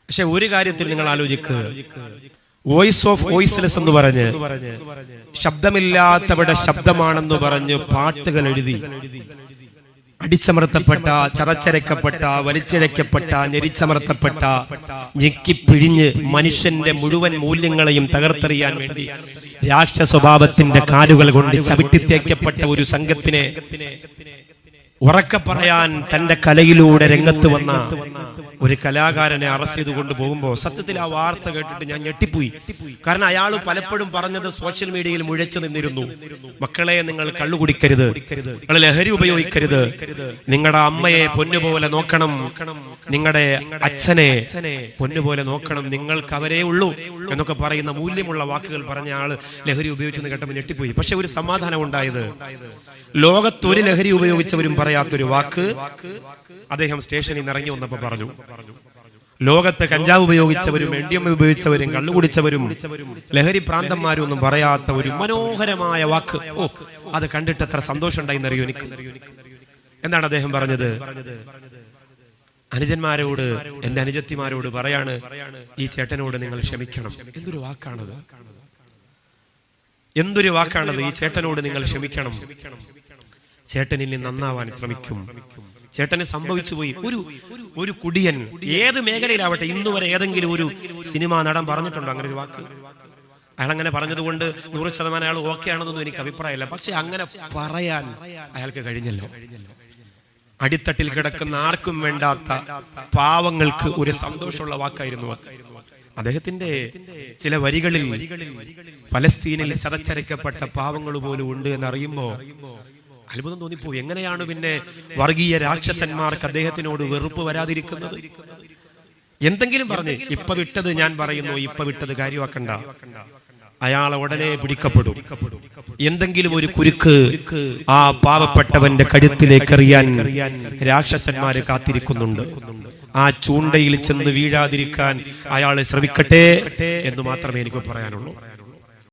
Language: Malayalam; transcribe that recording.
പക്ഷെ ഒരു കാര്യത്തിൽ നിങ്ങൾ ആലോചിക്കുക, വോയിസ് ഓഫ് വോയിസ്ലെസ് എന്ന് പറഞ്ഞ് ശബ്ദമില്ലാത്തവരുടെ ശബ്ദമാണെന്ന് പറഞ്ഞ് പാട്ടുകൾ എഴുതി അടിച്ചമർത്തപ്പെട്ട, ചതച്ചരക്കപ്പെട്ട, വലിച്ചിഴക്കപ്പെട്ട, ഞെരിച്ചമർത്തപ്പെട്ട, ഞെക്കിപ്പിഴിഞ്ഞ് മനുഷ്യന്റെ മുഴുവൻ മൂല്യങ്ങളെയും തകർത്തെറിയാൻ വേണ്ടി രാക്ഷസ സ്വഭാവത്തിന്റെ കാലുകൾ കൊണ്ട് ചവിട്ടിത്തേക്കപ്പെട്ട ഒരു സംഘത്തിനെ ഉറക്കെ പറയാൻ തന്റെ കലയിലൂടെ രംഗത്ത് വന്ന ഒരു കലാകാരനെ അറസ്റ്റ് ചെയ്ത് കൊണ്ടുപോകുമ്പോൾ സത്യത്തിൽ ആ വാർത്ത കേട്ടിട്ട് ഞാൻ ഞെട്ടിപ്പോയി. കാരണം അയാൾ പലപ്പോഴും പറഞ്ഞത് സോഷ്യൽ മീഡിയയിൽ മുഴച്ചു നിന്നിരുന്നു, മക്കളെ നിങ്ങൾ കള്ളു കുടിക്കരുത്, നിങ്ങൾ ലഹരി ഉപയോഗിക്കരുത്, നിങ്ങളുടെ അമ്മയെ പൊന്നുപോലെ നോക്കണം, നിങ്ങളുടെ അച്ഛനെ പൊന്നുപോലെ നോക്കണം, നിങ്ങൾക്ക് അവരേ ഉള്ളൂ എന്നൊക്കെ പറയുന്ന മൂല്യമുള്ള വാക്കുകൾ പറഞ്ഞ ആള് ലഹരി ഉപയോഗിച്ചെന്ന് കേട്ടപ്പോൾ ഞെട്ടിപ്പോയി. പക്ഷെ ഒരു സമാധാനം ഉണ്ടായത്, ലോകത്തൊരു ലഹരി ഉപയോഗിച്ചവരും പറയാത്തൊരു വാക്ക് അദ്ദേഹം സ്റ്റേഷനിൽ നിന്ന് ഇറങ്ങി വന്നപ്പോൾ പറഞ്ഞു. ലോകത്ത് കഞ്ചാവ് ഉപയോഗിച്ചവരും എൻഡിഎം ഉപയോഗിച്ചവരും കള്ളുകുടിച്ചവരും ലഹരി പ്രാന്തന്മാരും ഒന്നും പറയാത്ത ഒരു മനോഹരമായ വാക്ക്. അത് കണ്ടിട്ട് എത്ര സന്തോഷം ഉണ്ടായിന്നറിയോ എനിക്ക്. എന്താണ് അദ്ദേഹം പറഞ്ഞത്? അനുജന്മാരോട്, എന്റെ അനുജത്തിമാരോട് പറയാണ്, ഈ ചേട്ടനോട് നിങ്ങൾ ക്ഷമിക്കണം. എന്തൊരു വാക്കാണത്, എന്തൊരു വാക്കാണത്! ഈ ചേട്ടനോട് നിങ്ങൾ ക്ഷമിക്കണം, ചേട്ടനിൽ നിന്ന് നന്നാവാൻ ശ്രമിക്കും. ചേട്ടന് സംഭവിച്ചു പോയി. ഒരു കുടിയൻ ഏത് മേഖലയിലാവട്ടെ, ഇന്നുവരെ ഏതെങ്കിലും ഒരു സിനിമാ നടൻ പറഞ്ഞിട്ടുണ്ടോ അങ്ങനെ ഒരു വാക്ക്? അയാൾ അങ്ങനെ പറഞ്ഞതുകൊണ്ട് 100% അയാൾ ഓക്കെ ആണെന്നൊന്നും എനിക്ക് അഭിപ്രായമില്ല. പക്ഷെ അങ്ങനെ പറയാൻ അയാൾക്ക് കഴിഞ്ഞല്ലോ. അടിത്തട്ടിൽ കിടക്കുന്ന ആർക്കും വേണ്ടാത്ത പാവങ്ങൾക്ക് ഒരു സന്തോഷമുള്ള വാക്കായിരുന്നു അദ്ദേഹത്തിന്റെ ചില വരികളിൽ. ഫലസ്തീനിൽ ചതച്ചരക്കപ്പെട്ട പാവങ്ങൾ പോലും ഉണ്ട് എന്നറിയുമ്പോ അത്ഭുതം തോന്നിപ്പോയി. എങ്ങനെയാണ് പിന്നെ വർഗീയ രാക്ഷസന്മാർക്ക് അദ്ദേഹത്തിനോട് വെറുപ്പ് വരാതിരിക്കുന്നത്? എന്തെങ്കിലും പറഞ്ഞ് ഇപ്പൊ വിട്ടത് ഞാൻ പറയുന്നു, ഇപ്പൊ വിട്ടത് കാര്യമാക്കണ്ട, അയാളെ ഉടനെ പിടിക്കപ്പെടും. എന്തെങ്കിലും ഒരു കുരുക്ക് ആ പാവപ്പെട്ടവന്റെ കഴുത്തിലേക്ക് എറിയാൻ രാക്ഷസന്മാര് കാത്തിരിക്കുന്നുണ്ട്. ആ ചൂണ്ടയിൽ ചെന്ന് വീഴാതിരിക്കാൻ അയാൾ ശ്രമിക്കട്ടെ എന്ന് മാത്രമേ എനിക്ക് പറയാനുള്ളൂ.